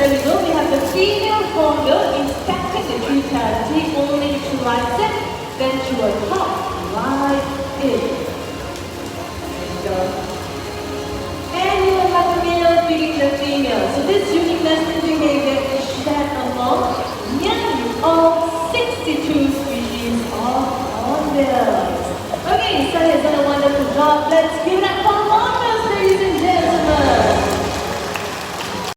there we go. We have the female founder inspecting the brutality. Only if she likes it, then she will talk live in. There you go. And you will have the male speaking the